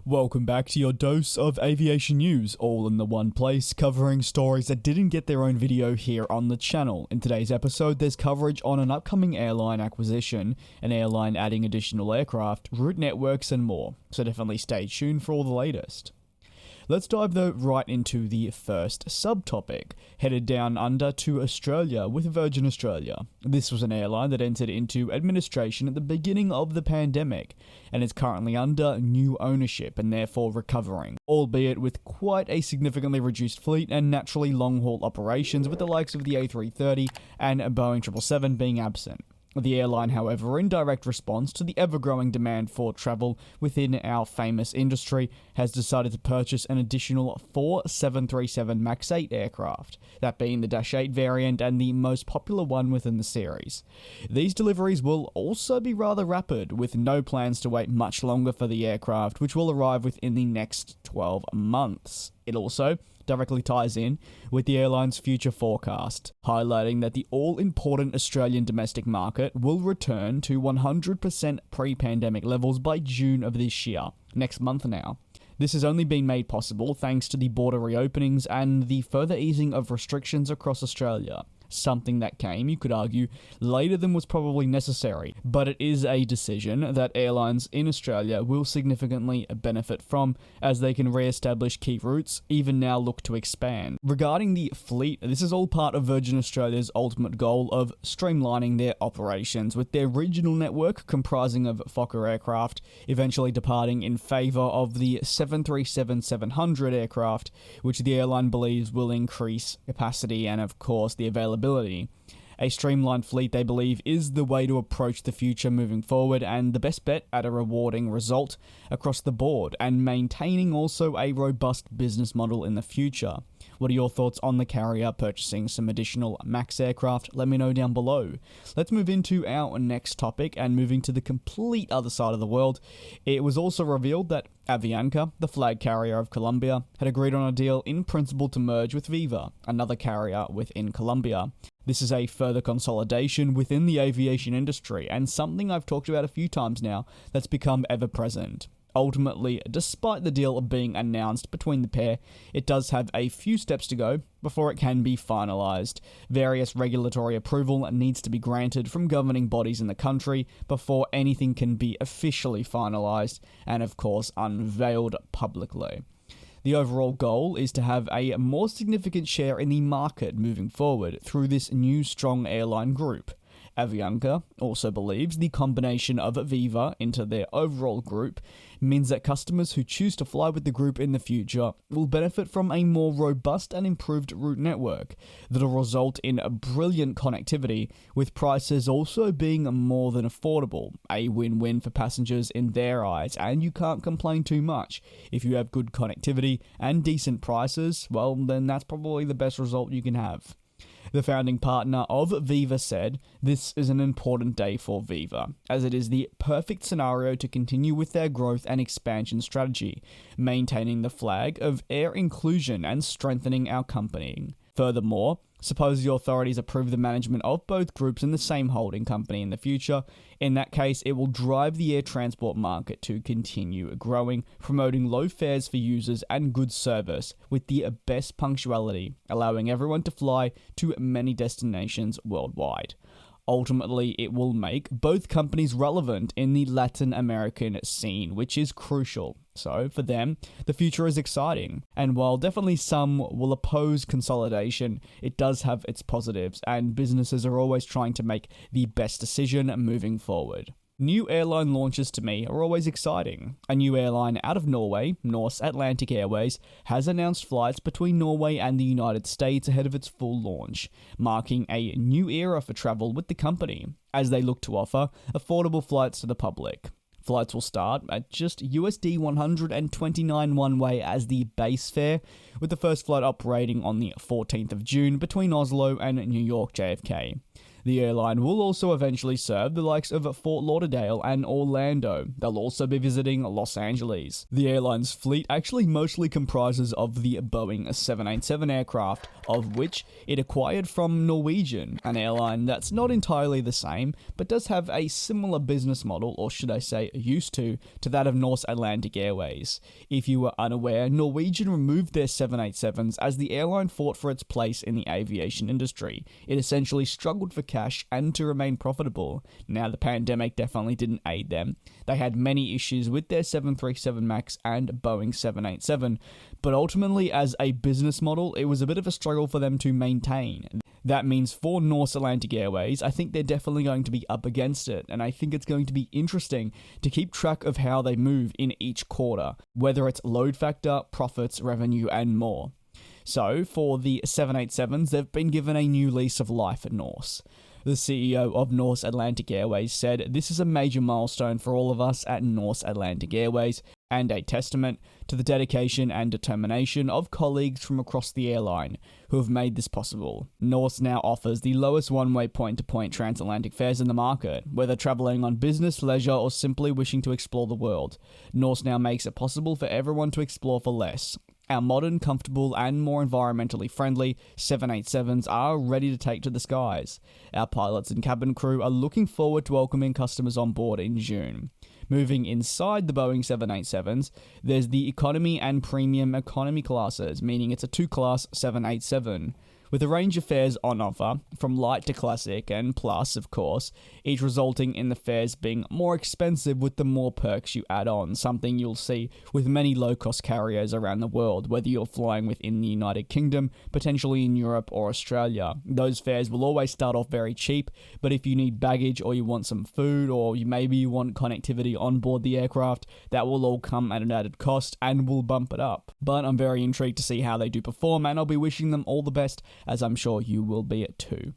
Welcome back to your dose of aviation news, all in the one place, covering stories that didn't get their own video here on the channel. In today's episode, there's coverage on an upcoming airline acquisition, an airline adding additional aircraft, route networks, and more. So definitely stay tuned for all the latest. Let's dive though right into the first subtopic, headed down under to Australia with Virgin Australia. This was an airline that entered into administration at the beginning of the pandemic and is currently under new ownership and therefore recovering, albeit with quite a significantly reduced fleet and naturally long-haul operations with the likes of the A330 and Boeing 777 being absent. The airline, however, in direct response to the ever-growing demand for travel within our famous industry, has decided to purchase an additional 4 737 MAX 8 aircraft, that being the Dash 8 variant and the most popular one within the series. These deliveries will also be rather rapid, with no plans to wait much longer for the aircraft, which will arrive within the next 12 months. It also directly ties in with the airline's future forecast, highlighting that the all-important Australian domestic market will return to 100% pre-pandemic levels by June of this year, next month now. This has only been made possible thanks to the border reopenings and the further easing of restrictions across Australia. Something that came, you could argue, later than was probably necessary, but it is a decision that airlines in Australia will significantly benefit from as they can re-establish key routes, even now look to expand. Regarding the fleet, this is all part of Virgin Australia's ultimate goal of streamlining their operations, with their regional network comprising of Fokker aircraft eventually departing in favour of the 737-700 aircraft, which the airline believes will increase capacity and of course the availability. A streamlined fleet, they believe, is the way to approach the future moving forward and the best bet at a rewarding result across the board and maintaining also a robust business model in the future. What are your thoughts on the carrier purchasing some additional MAX aircraft? Let me know down below. Let's move into our next topic and moving to the complete other side of the world. It was also revealed that Avianca, the flag carrier of Colombia, had agreed on a deal in principle to merge with Viva, another carrier within Colombia. This is a further consolidation within the aviation industry and something I've talked about a few times now that's become ever present. Ultimately, despite the deal being announced between the pair, it does have a few steps to go before it can be finalised. Various regulatory approval needs to be granted from governing bodies in the country before anything can be officially finalised and, of course, unveiled publicly. The overall goal is to have a more significant share in the market moving forward through this new strong airline group. Avianca also believes the combination of Viva into their overall group means that customers who choose to fly with the group in the future will benefit from a more robust and improved route network that'll result in a brilliant connectivity, with prices also being more than affordable, a win-win for passengers in their eyes, and you can't complain too much. If you have good connectivity and decent prices, well, then that's probably the best result you can have. The founding partner of Viva said, "This is an important day for Viva, as it is the perfect scenario to continue with their growth and expansion strategy, maintaining the flag of air inclusion and strengthening our company. Furthermore, suppose the authorities approve the management of both groups in the same holding company in the future. In that case, it will drive the air transport market to continue growing, promoting low fares for users and good service with the best punctuality, allowing everyone to fly to many destinations worldwide. Ultimately, it will make both companies relevant in the Latin American scene, which is crucial. So, for them, the future is exciting. And while definitely some will oppose consolidation, it does have its positives, and businesses are always trying to make the best decision moving forward. New airline launches to me are always exciting. A new airline out of Norway, Norse Atlantic Airways, has announced flights between Norway and the United States ahead of its full launch, marking a new era for travel with the company, as they look to offer affordable flights to the public. Flights will start at just USD 129 one-way as the base fare, with the first flight operating on the 14th of June between Oslo and New York JFK. The airline will also eventually serve the likes of Fort Lauderdale and Orlando. They'll also be visiting Los Angeles. The airline's fleet actually mostly comprises of the Boeing 787 aircraft, of which it acquired from Norwegian, an airline that's not entirely the same, but does have a similar business model, or should I say used to that of Norse Atlantic Airways. If you were unaware, Norwegian removed their 787s as the airline fought for its place in the aviation industry. It essentially struggled for cash and to remain profitable. Now, the pandemic definitely didn't aid them. They had many issues with their 737 MAX and Boeing 787, but ultimately as a business model, it was a bit of a struggle for them to maintain. That means for Norse Atlantic Airways, I think they're definitely going to be up against it, and I think it's going to be interesting to keep track of how they move in each quarter, whether it's load factor, profits, revenue, and more. So, for the 787s, they've been given a new lease of life at Norse. The CEO of Norse Atlantic Airways said, "This is a major milestone for all of us at Norse Atlantic Airways, and a testament to the dedication and determination of colleagues from across the airline who have made this possible. Norse now offers the lowest one-way point-to-point transatlantic fares in the market, whether travelling on business, leisure, or simply wishing to explore the world. Norse now makes it possible for everyone to explore for less. Our modern, comfortable, and more environmentally friendly 787s are ready to take to the skies. Our pilots and cabin crew are looking forward to welcoming customers on board in June." Moving inside the Boeing 787s, there's the economy and premium economy classes, meaning it's a two-class 787. With a range of fares on offer, from light to classic and plus, of course, each resulting in the fares being more expensive with the more perks you add on, something you'll see with many low-cost carriers around the world, whether you're flying within the United Kingdom, potentially in Europe or Australia. Those fares will always start off very cheap, but if you need baggage or you want some food or maybe you want connectivity on board the aircraft, that will all come at an added cost and will bump it up. But I'm very intrigued to see how they do perform, and I'll be wishing them all the best, as I'm sure you will be too.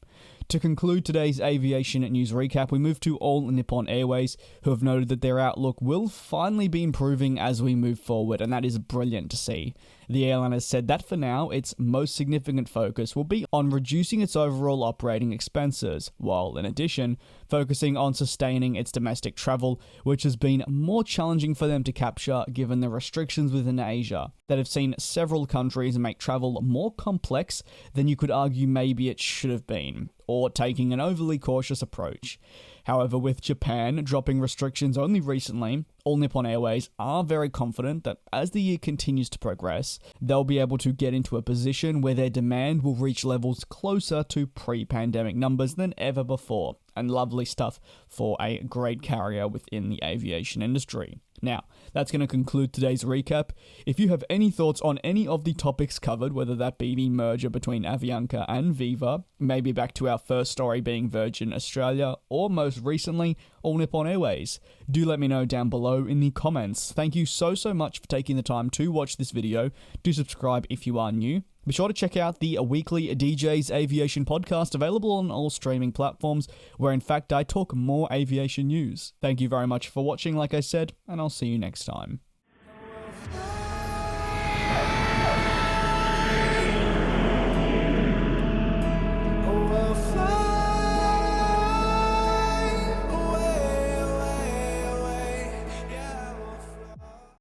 To conclude today's aviation news recap, we move to All Nippon Airways, who have noted that their outlook will finally be improving as we move forward, and that is brilliant to see. The airline has said that for now, its most significant focus will be on reducing its overall operating expenses, while in addition, focusing on sustaining its domestic travel, which has been more challenging for them to capture given the restrictions within Asia that have seen several countries make travel more complex than you could argue maybe it should have been, or taking an overly cautious approach. However, with Japan dropping restrictions only recently, All Nippon Airways are very confident that as the year continues to progress, they'll be able to get into a position where their demand will reach levels closer to pre-pandemic numbers than ever before, and lovely stuff for a great carrier within the aviation industry. Now, that's going to conclude today's recap. If you have any thoughts on any of the topics covered, whether that be the merger between Avianca and Viva, maybe back to our first story being Virgin Australia, or most recently, All Nippon Airways, do let me know down below in the comments. Thank you so much for taking the time to watch this video. Do subscribe if you are new. Be sure to check out the weekly DJ's Aviation podcast, available on all streaming platforms, where in fact I talk more aviation news. Thank you very much for watching, like I said, and I'll see you next time.